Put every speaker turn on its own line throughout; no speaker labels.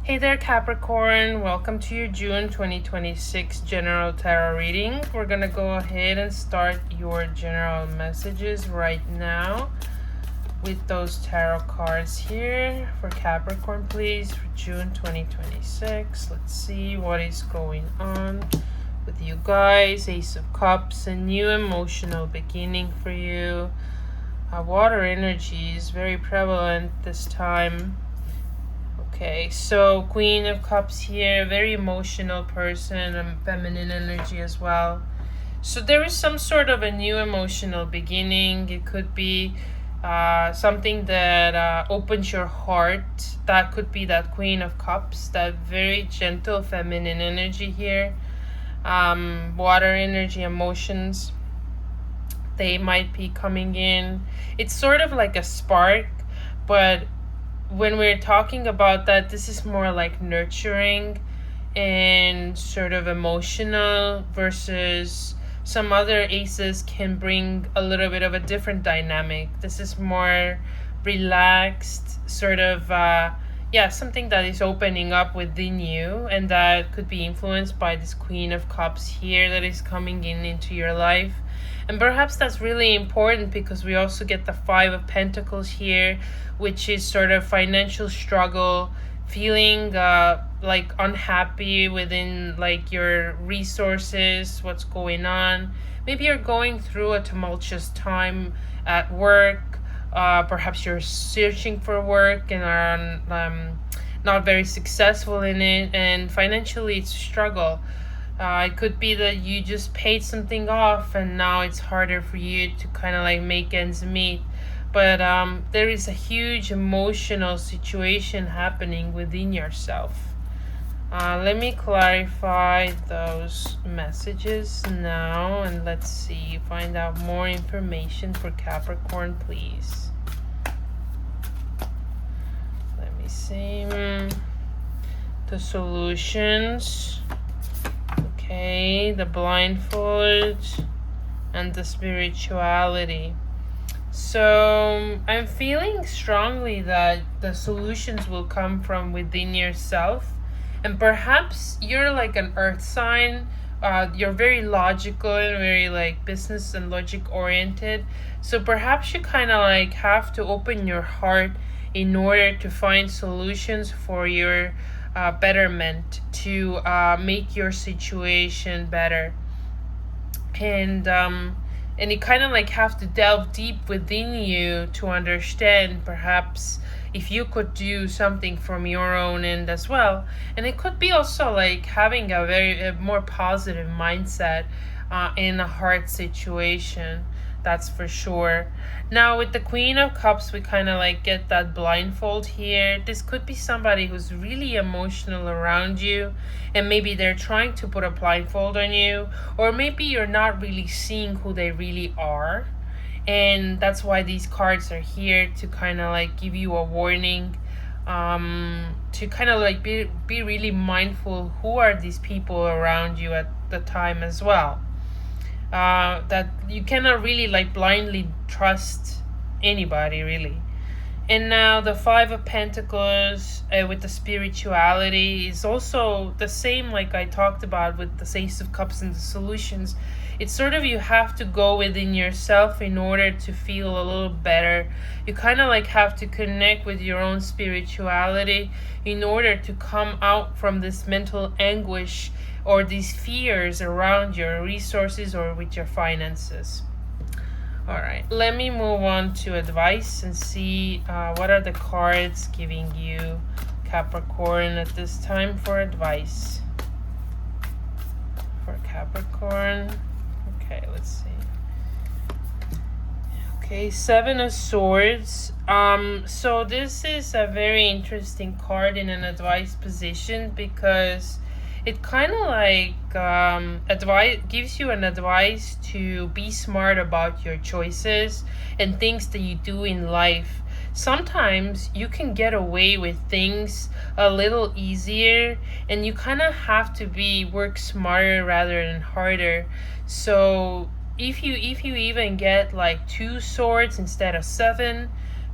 Hey there, Capricorn. Welcome to your June 2026 General Tarot reading. We're going to go ahead and start your general messages right now with those tarot cards here for Capricorn, please, for June 2026. Let's see what is going on with you guys. Ace of Cups, a new emotional beginning for you. Water energy is very prevalent this time. Okay, so Queen of Cups here, very emotional person, and feminine energy as well. So there is some sort of a new emotional beginning. It could be something that opens your heart. That could be that Queen of Cups, that very gentle feminine energy here. Water energy, emotions, they might be coming in. It's sort of like a spark, but when we're talking about that, this is more like nurturing and sort of emotional, versus some other aces can bring a little bit of a different dynamic. This is more relaxed, sort of something that is opening up within you, and that could be influenced by this Queen of Cups here that is coming into your life. And perhaps that's really important because we also get the Five of Pentacles here, which is sort of financial struggle, feeling like unhappy within like your resources, what's going on. Maybe you're going through a tumultuous time at work. Perhaps you're searching for work and are not very successful in it, and financially it's a struggle. It could be that you just paid something off and now it's harder for you to kind of like make ends meet. But there is a huge emotional situation happening within yourself. Let me clarify those messages now, and let's see, find out more information for Capricorn, please. Let me see. The solutions. Okay, the blindfold and the spirituality. So I'm feeling strongly that the solutions will come from within yourself, and perhaps you're like an earth sign. You're very logical and very like business and logic oriented. So perhaps you kind of like have to open your heart in order to find solutions for your betterment, to make your situation better. And you kind of like have to delve deep within you to understand perhaps if you could do something from your own end as well. And it could be also like having a more positive mindset in a hard situation. That's for sure. Now with the Queen of Cups, we kind of like get that blindfold here. This could be somebody who's really emotional around you, and maybe they're trying to put a blindfold on you, or maybe you're not really seeing who they really are. And that's why these cards are here, to kind of like give you a warning, to kind of like be really mindful who are these people around you at the time as well. That you cannot really like blindly trust anybody really. And now the Five of Pentacles with the spirituality is also the same like I talked about with the Ace of Cups and the solutions. It's sort of you have to go within yourself in order to feel a little better. You kind of like have to connect with your own spirituality in order to come out from this mental anguish or these fears around your resources or with your finances. All right, let me move on to advice and see what are the cards giving you, Capricorn, at this time for advice. For Capricorn. Okay, let's see. Okay, Seven of Swords. So this is a very interesting card in an advice position, because it kind of like gives you an advice to be smart about your choices and things that you do in life. Sometimes you can get away with things a little easier, and you kind of have to work smarter rather than harder. So if you even get like 2 swords instead of 7,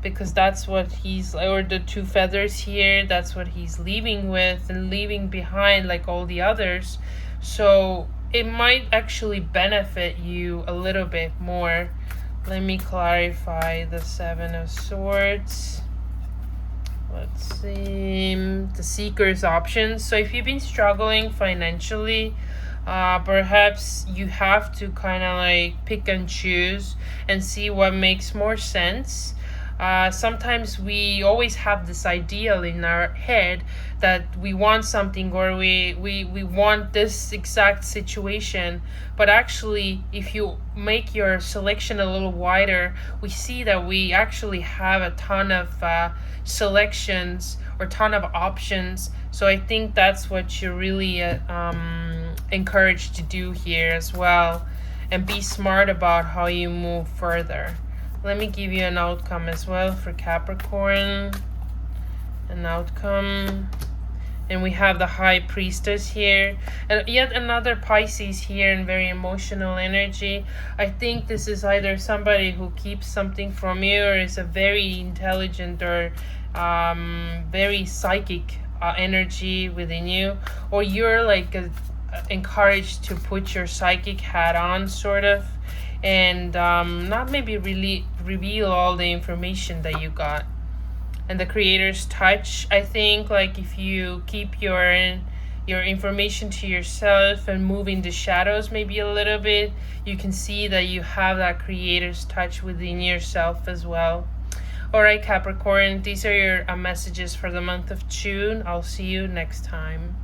because that's what he's, or the two feathers here, that's what he's leaving with and leaving behind like all the others. So it might actually benefit you a little bit more. Let me clarify the Seven of Swords. Let's see, the Seeker's options. So if you've been struggling financially, perhaps you have to kind of like pick and choose and see what makes more sense. Sometimes we always have this ideal in our head that we want something, or we want this exact situation, but actually if you make your selection a little wider, we see that we actually have a ton of selections or ton of options. So I think that's what you're really encouraged to do here as well, and be smart about how you move further. Let me give you an outcome as well for Capricorn. An outcome. And we have the High Priestess here. And yet another Pisces here, and very emotional energy. I think this is either somebody who keeps something from you, or is a very intelligent or very psychic energy within you. Or you're like encouraged to put your psychic hat on, sort of. And not maybe really reveal all the information that you got. And the Creator's touch, I think, like if you keep your information to yourself and move in the shadows maybe a little bit, you can see that you have that Creator's touch within yourself as well. All right, Capricorn, these are your messages for the month of June. I'll see you next time.